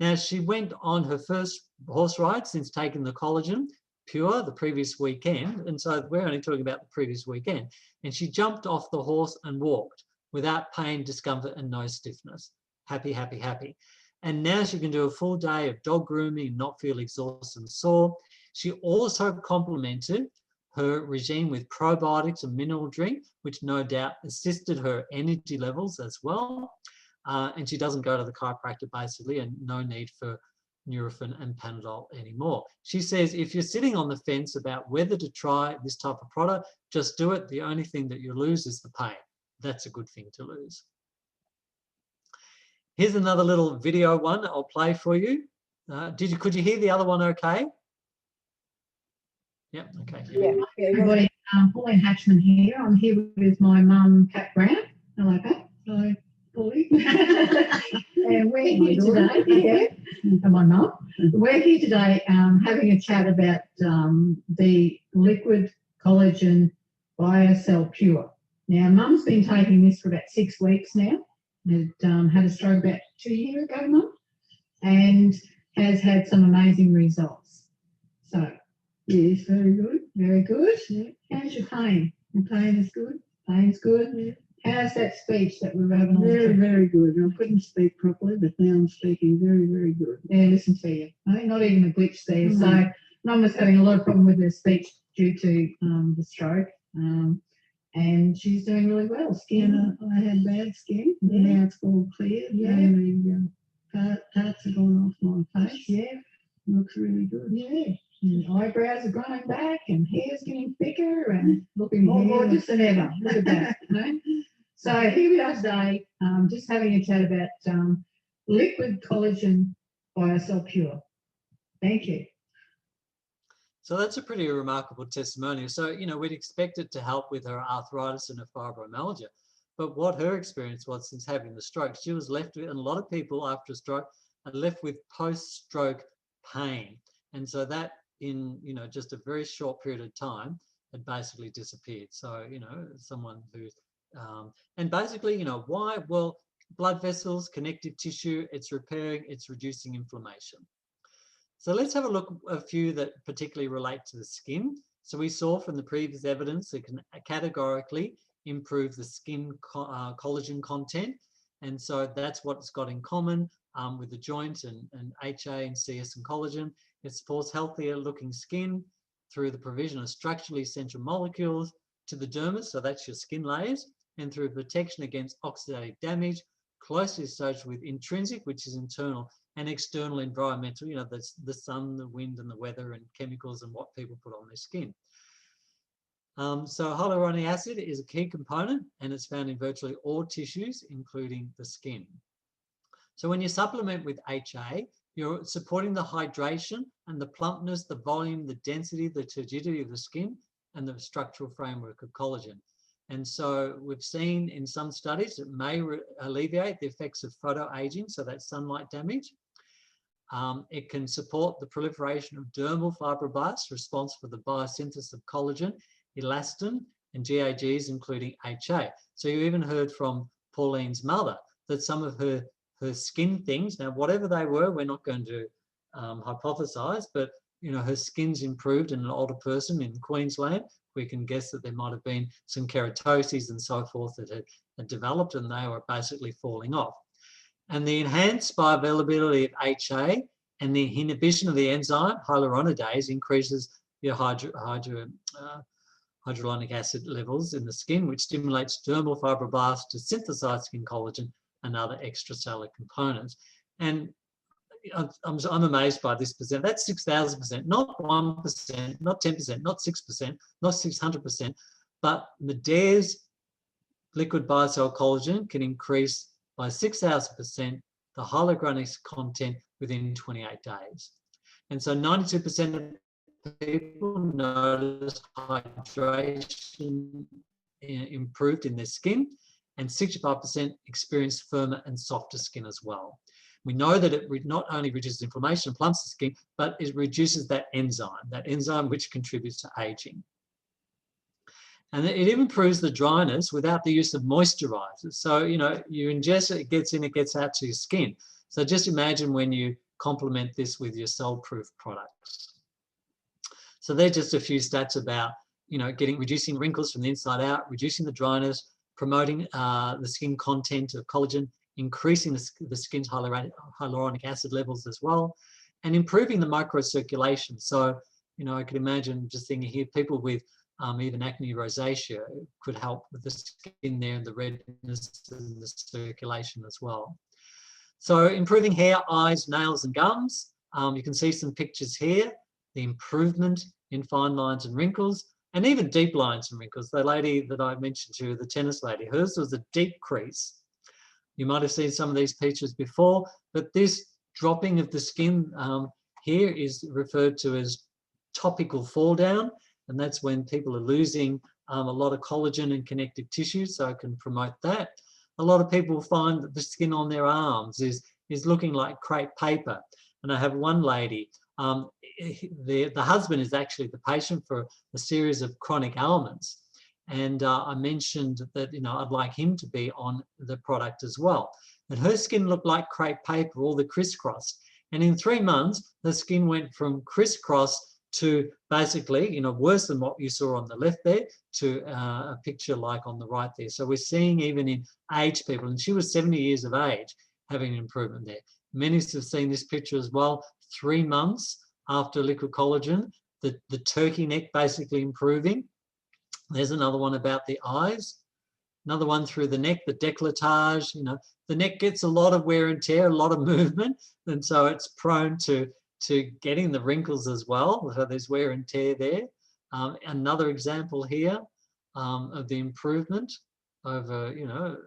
Now, she went on her first horse ride since taking the Collagen Pure the previous weekend, and so we're only talking about the previous weekend, and she jumped off the horse and walked without pain, discomfort, and no stiffness. Happy, happy, happy. And now she can do a full day of dog grooming and not feel exhausted and sore. She also complemented her regime with probiotics and mineral drink, which no doubt assisted her energy levels as well. And she doesn't go to the chiropractor basically, and no need for Nurofen and Panadol anymore. She says, if you're sitting on the fence about whether to try this type of product, just do it. The only thing that you lose is the pain. That's a good thing to lose. Here's another little video one I'll play for you. Could you hear the other one okay? Yep, okay. Yeah. Everybody, Pauline Hatchman here. I'm here with my mum, Pat Brown. Hello, Pat. Hello, Pauline. And we're here today, and my mum. We're here today having a chat about the liquid collagen Biocell Pure. Now, Mum's been taking this for about 6 weeks now. Had a stroke about 2 years ago, Mum, and has had some amazing results. So, yes, very good, very good. Yeah. How's your pain? Your pain is good? Pain's good? Yeah. How's that speech that we were having? Very, very good. I couldn't speak properly, but now I'm speaking very, very good. Yeah, listen to you. I think not even a glitch there. Mm-hmm. So, Mum was having a lot of problem with her speech due to the stroke. And she's doing really well. Skin, I had bad skin. Yeah. Now it's all clear. Yeah. And the parts are gone off my face. Yeah. Looks really good. Yeah. And eyebrows are growing back and hair's getting thicker and looking more gorgeous than ever. Look at that. You know? So here we are today, just having a chat about liquid collagen Biocell Pure. Thank you. So that's a pretty remarkable testimonial. So, you know, we'd expect it to help with her arthritis and her fibromyalgia. But what her experience was since having the stroke, she was left with, and a lot of people after a stroke are left with post-stroke pain. And so that in, you know, just a very short period of time had basically disappeared. So, you know, someone who's, and basically, you know, why? Well, blood vessels, connective tissue, it's repairing, it's reducing inflammation. So let's have a look at a few that particularly relate to the skin. So we saw from the previous evidence it can categorically improve the skin collagen content. And so that's what it's got in common with the joint and HA and CS and collagen. It supports healthier looking skin through the provision of structurally essential molecules to the dermis, so that's your skin layers, and through protection against oxidative damage, closely associated with intrinsic, which is internal, and external environmental, you know, that's the sun, the wind, and the weather, and chemicals, and what people put on their skin. So hyaluronic acid is a key component, and it's found in virtually all tissues, including the skin. So when you supplement with HA, you're supporting the hydration and the plumpness, the volume, the density, the turgidity of the skin, and the structural framework of collagen. And so we've seen in some studies it may alleviate the effects of photoaging, so that's sunlight damage. It can support the proliferation of dermal fibroblasts responsible for the biosynthesis of collagen, elastin, and GAGs, including HA. So you even heard from Pauline's mother that some of her skin things, now whatever they were, we're not going to hypothesize, but you know, her skin's improved in an older person in Queensland. We can guess that there might have been some keratoses and so forth that had developed, and they were basically falling off. And the enhanced bioavailability of HA and the inhibition of the enzyme hyaluronidase increases your hyaluronic acid levels in the skin, which stimulates dermal fibroblasts to synthesize skin collagen and other extracellular components. And I'm amazed by this percent. That's 6,000%, not 1%, not 10%, not 6%, not 600%, but Modere's liquid biocell collagen can increase by 6,000% the hyaluronic content within 28 days. And so 92% of people notice hydration improved in their skin, and 65% experience firmer and softer skin as well. We know that it not only reduces inflammation and plumps the skin, but it reduces that enzyme which contributes to aging. And it even improves the dryness without the use of moisturizers. So, you know, you ingest it, it gets in, it gets out to your skin. So just imagine when you complement this with your cell-proof products. So they're just a few stats about, you know, reducing wrinkles from the inside out, reducing the dryness, promoting the skin content of collagen, increasing the skin's hyaluronic acid levels as well, and improving the microcirculation. So, you know, I could imagine just thinking here, people with even acne rosacea could help with the skin there and the redness and the circulation as well. So improving hair, eyes, nails, and gums. You can see some pictures here, the improvement in fine lines and wrinkles, and even deep lines and wrinkles. The lady that I mentioned to you, the tennis lady, hers was a deep crease. You might have seen some of these pictures before, but this dropping of the skin here is referred to as topical fall down, and that's when people are losing a lot of collagen and connective tissue, so it can promote that. A lot of people find that the skin on their arms is looking like crepe paper. And I have one lady, the husband is actually the patient for a series of chronic ailments. And I mentioned that, you know, I'd like him to be on the product as well. And her skin looked like crepe paper, all the crisscross. And in 3 months, the skin went from crisscross to basically, you know, worse than what you saw on the left there, to a picture like on the right there. So we're seeing even in aged people, and she was 70 years of age, having an improvement there. Many have seen this picture as well, 3 months after liquid collagen, the turkey neck basically improving. There's another one about the eyes. Another one through the neck, the décolletage. You know, the neck gets a lot of wear and tear, a lot of movement, and so it's prone to to getting the wrinkles as well. So there's wear and tear there. Another example here of the improvement over, you know,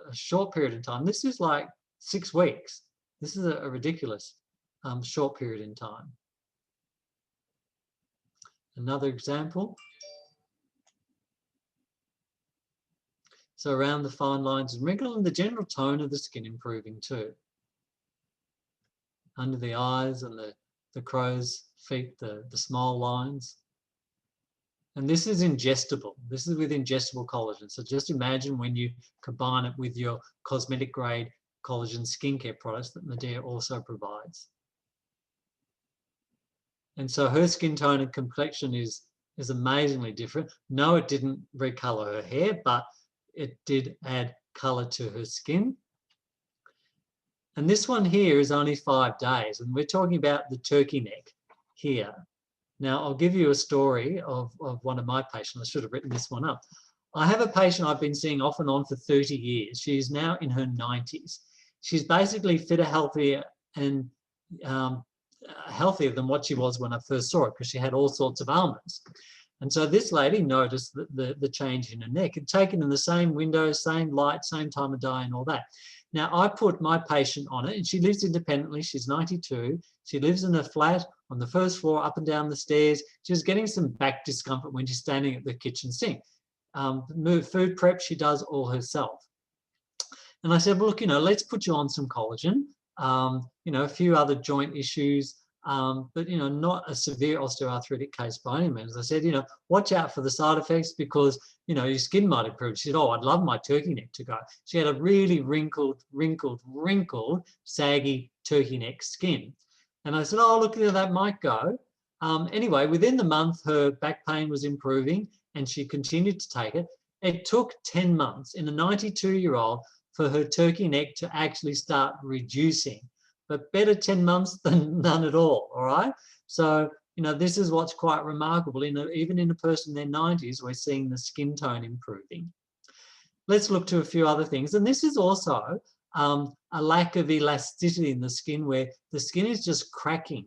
a short period of time. This is like 6 weeks. This is a ridiculous short period in time. Another example. So around the fine lines and wrinkles, and the general tone of the skin improving too. Under the eyes and the crow's feet, the smile lines. And this is ingestible. This is with ingestible collagen. So just imagine when you combine it with your cosmetic grade collagen skincare products that Modere also provides. And so her skin tone and complexion is amazingly different. No, it didn't recolor her hair, but it did add color to her skin. And this one here is only 5 days, and we're talking about the turkey neck here. Now, I'll give you a story of one of my patients. I should have written this one up. I have a patient I've been seeing off and on for 30 years. She's now in her 90s. She's basically fitter, healthier, and healthier than what she was when I first saw her, because she had all sorts of ailments. And so this lady noticed the change in her neck. Had taken in the same window, same light, same time of day and all that. Now, I put my patient on it, and she lives independently. She's 92. She lives in a flat on the first floor, up and down the stairs. She's getting some back discomfort when she's standing at the kitchen sink. Food prep, she does all herself. And I said, well, look, you know, let's put you on some collagen. You know, a few other joint issues, but, you know, not a severe osteoarthritic case by any means. I said, you know, watch out for the side effects because, you know, your skin might improve. She said, oh, I'd love my turkey neck to go. She had a really wrinkled, saggy turkey neck skin. And I said, oh, look, that might go. Anyway, within the month, her back pain was improving and she continued to take it. It took 10 months in a 92-year-old for her turkey neck to actually start reducing. But better 10 months than none at all right? So, you know, this is what's quite remarkable. Even in a person in their 90s, we're seeing the skin tone improving. Let's look to a few other things. And this is also a lack of elasticity in the skin where the skin is just cracking.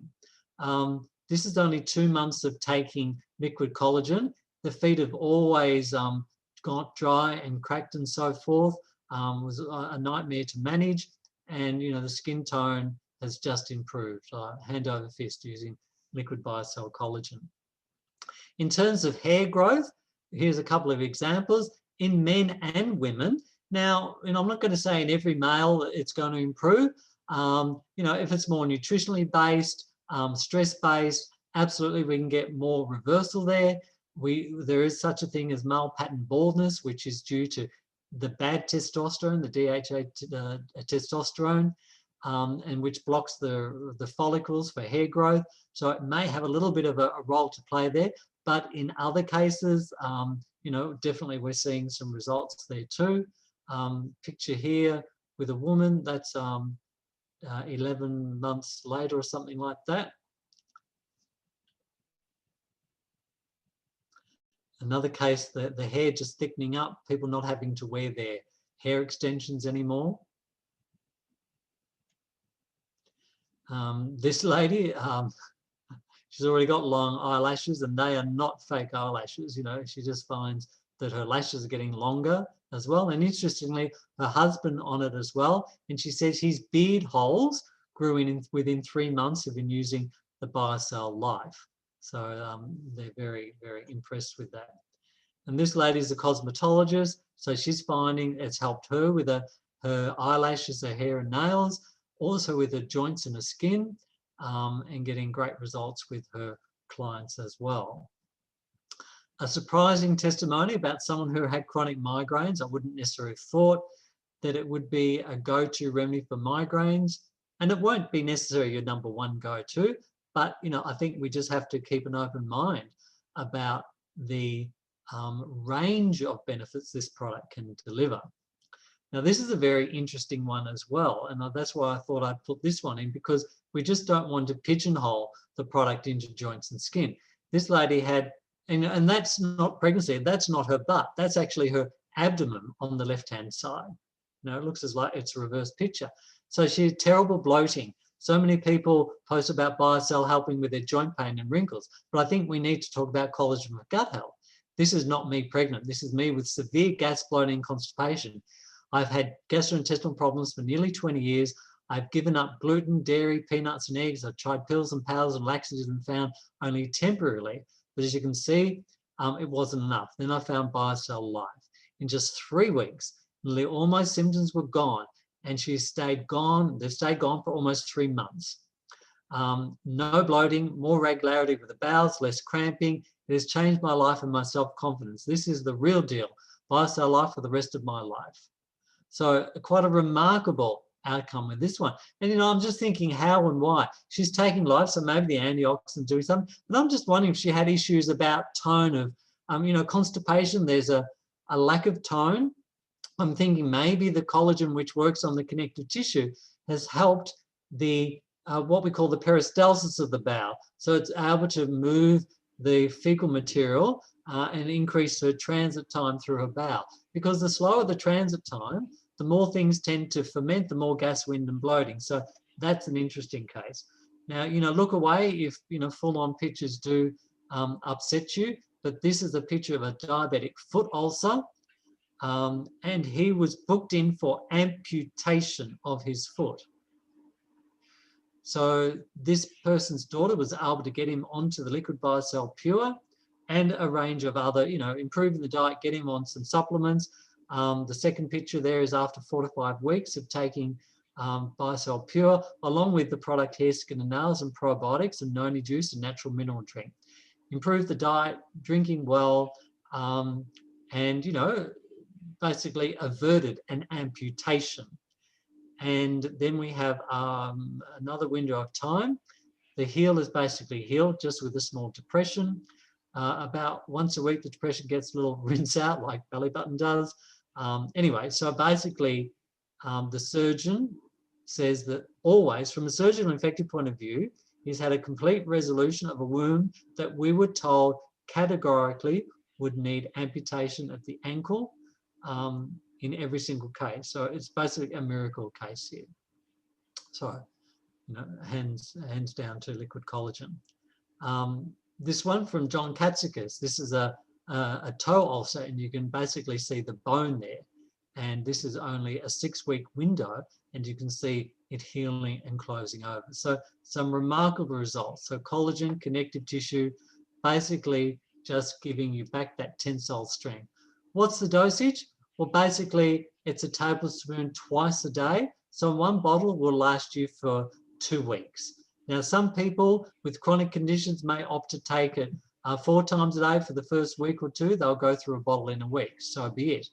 This is only 2 months of taking liquid collagen. The feet have always got dry and cracked and so forth. Was a nightmare to manage. And, you know, the skin tone has just improved, hand over fist using liquid Biocell collagen. In terms of hair growth, here's a couple of examples in men and women. Now, you know, I'm not going to say in every male it's going to improve. You know, if it's more nutritionally based, stress-based, absolutely we can get more reversal there. There is such a thing as male pattern baldness, which is due to the bad testosterone, the DHA testosterone, and which blocks the follicles for hair growth. So it may have a little bit of a role to play there. But in other cases, you know, definitely we're seeing some results there too. Picture here with a woman, that's 11 months later or something like that. Another case, the hair just thickening up, people not having to wear their hair extensions anymore. This lady, she's already got long eyelashes and they are not fake eyelashes. You know, she just finds that her lashes are getting longer as well. And interestingly, her husband on it as well. And she says his beard holes grew in within 3 months of him using the Biocell Life. So they're very, very impressed with that. And this lady is a cosmetologist. So she's finding it's helped her with her eyelashes, her hair and nails, also with her joints and her skin, and getting great results with her clients as well. A surprising testimony about someone who had chronic migraines. I wouldn't necessarily have thought that it would be a go-to remedy for migraines, and it won't be necessarily your number one go-to, but you know, I think we just have to keep an open mind about the range of benefits this product can deliver. Now, this is a very interesting one as well, and that's why I thought I'd put this one in, because we just don't want to pigeonhole the product into joints and skin. This lady had, and that's not pregnancy, that's not her butt, that's actually her abdomen on the left-hand side. You know, it looks as like it's a reverse picture. So she had terrible bloating. So many people post about Biocell helping with their joint pain and wrinkles, but I think we need to talk about collagen for gut health. This is not me pregnant. This is me with severe gas, bloating, and constipation. I've had gastrointestinal problems for nearly 20 years. I've given up gluten, dairy, peanuts, and eggs. I've tried pills and powders and laxatives and found only temporarily. But as you can see, it wasn't enough. Then I found Biocell Life. In just 3 weeks, nearly all my symptoms were gone, and they've stayed gone for almost 3 months. No bloating, more regularity with the bowels, less cramping. It has changed my life and my self-confidence. This is the real deal. Biocell Life for the rest of my life. So quite a remarkable outcome with this one. And, I'm just thinking how and why. She's taking life, so maybe the antioxidants doing something. But I'm just wondering if she had issues about tone of, constipation. There's a lack of tone. I'm thinking maybe the collagen, which works on the connective tissue, has helped the what we call the peristalsis of the bowel. So it's able to move the fecal material and increase her transit time through her bowel. Because the slower the transit time, the more things tend to ferment, the more gas, wind, and bloating. So that's an interesting case. Now, look away if, full-on pictures do upset you, but this is a picture of a diabetic foot ulcer, and he was booked in for amputation of his foot. So this person's daughter was able to get him onto the liquid Biocell Pure and a range of other, improving the diet, get him on some supplements. The second picture there is after 4 to 5 weeks of taking Biocell Pure, along with the product Hair, Skin and Nails and probiotics and noni juice and natural mineral drink. Improve the diet, drinking well, and, basically averted an amputation. And then we have another window of time. The heel is basically healed, just with a small depression. About once a week, the depression gets a little rinse out like belly button does. Anyway, so basically the surgeon says that always, from a surgical infective point of view, he's had a complete resolution of a wound that we were told categorically would need amputation of the ankle in every single case. So it's basically a miracle case here. So, hands down to liquid collagen. This one from John Katsakis, this is a toe ulcer, and you can basically see the bone there. And this is only a 6-week window, and you can see it healing and closing over. So some remarkable results. So collagen, connective tissue, basically just giving you back that tensile strength. What's the dosage? Well, basically, it's a tablespoon twice a day. So one bottle will last you for 2 weeks. Now, some people with chronic conditions may opt to take it 4 times a day for the first week or 2. They'll go through a bottle in a week, so be it.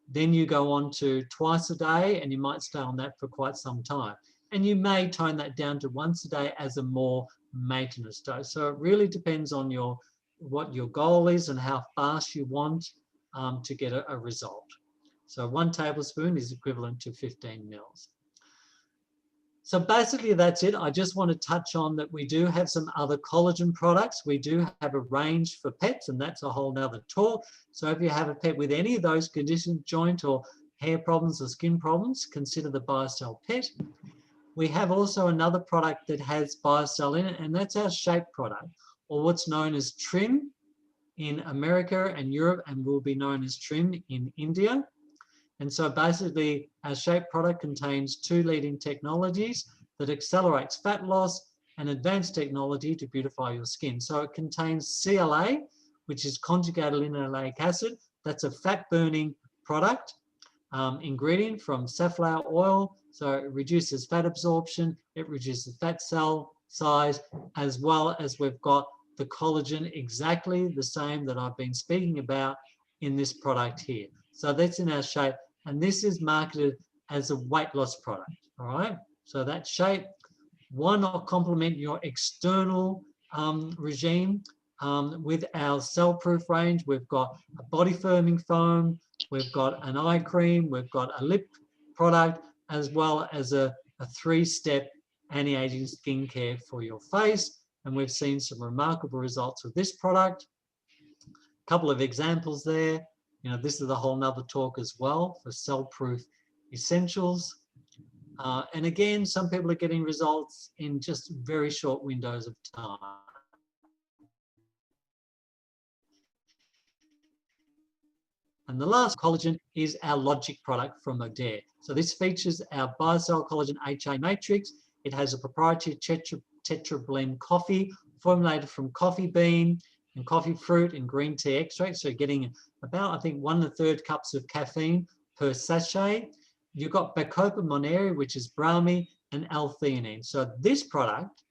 Then you go on to twice a day, and you might stay on that for quite some time. And you may tone that down to once a day as a more maintenance dose. So it really depends on what your goal is and how fast you want to get a result. So 1 tablespoon is equivalent to 15 mils. So basically that's it. I just want to touch on that we do have some other collagen products. We do have a range for pets, and that's a whole nother talk. So if you have a pet with any of those conditions, joint or hair problems or skin problems, consider the Biocell Pet. We have also another product that has Biocell in it, and that's our Shape product, or what's known as Trim in America and Europe, and will be known as Trim in India. And so basically our Shape product contains 2 leading technologies that accelerates fat loss and advanced technology to beautify your skin. So it contains CLA, which is conjugated linoleic acid. That's a fat burning product ingredient from safflower oil. So it reduces fat absorption, it reduces fat cell size, as well as we've got the collagen exactly the same that I've been speaking about in this product here. So that's in our Shape, and this is marketed as a weight loss product, all right? So that Shape, why not complement your external regime with our cell-proof range? We've got a body firming foam, we've got an eye cream, we've got a lip product, as well as a 3-step anti-aging skincare for your face. And we've seen some remarkable results with this product. A couple of examples there. This is a whole nother talk as well for cell-proof essentials. And again, some people are getting results in just very short windows of time. And the last collagen is our Logic product from Modere. So this features our Biocell Collagen HA Matrix. It has a proprietary tetra blend coffee formulated from coffee bean and coffee fruit and green tea extract. So getting about, I think, 1 1/3 cups of caffeine per sachet. You've got Bacopa Modere, which is Brahmi, and L-theanine. So this product,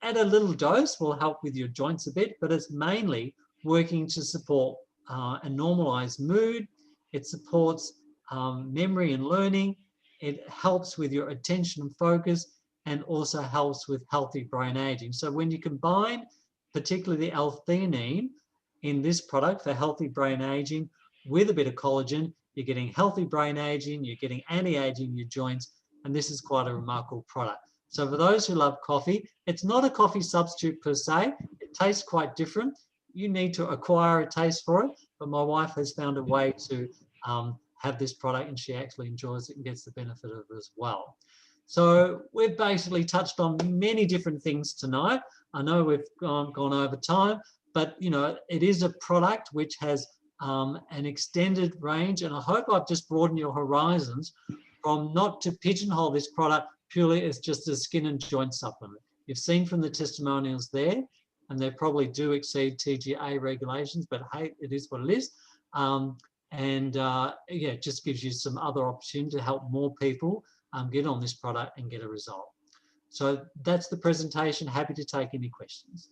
at a little dose, will help with your joints a bit, but it's mainly working to support and normalize mood. It supports memory and learning. It helps with your attention and focus, and also helps with healthy brain aging. So when you combine particularly the L-theanine in this product for healthy brain aging with a bit of collagen, you're getting healthy brain aging, you're getting anti-aging in your joints, and this is quite a remarkable product. So for those who love coffee, it's not a coffee substitute per se. It tastes quite different. You need to acquire a taste for it, but my wife has found a way to have this product, and she actually enjoys it and gets the benefit of it as well. So we've basically touched on many different things tonight. I know we've gone over time, but you know, it is a product which has an extended range, and I hope I've just broadened your horizons from not to pigeonhole this product purely as just a skin and joint supplement. You've seen from the testimonials there, and they probably do exceed TGA regulations, but hey, it is what it is. Yeah, it just gives you some other opportunity to help more people get on this product and get a result. So that's the presentation. Happy to take any questions.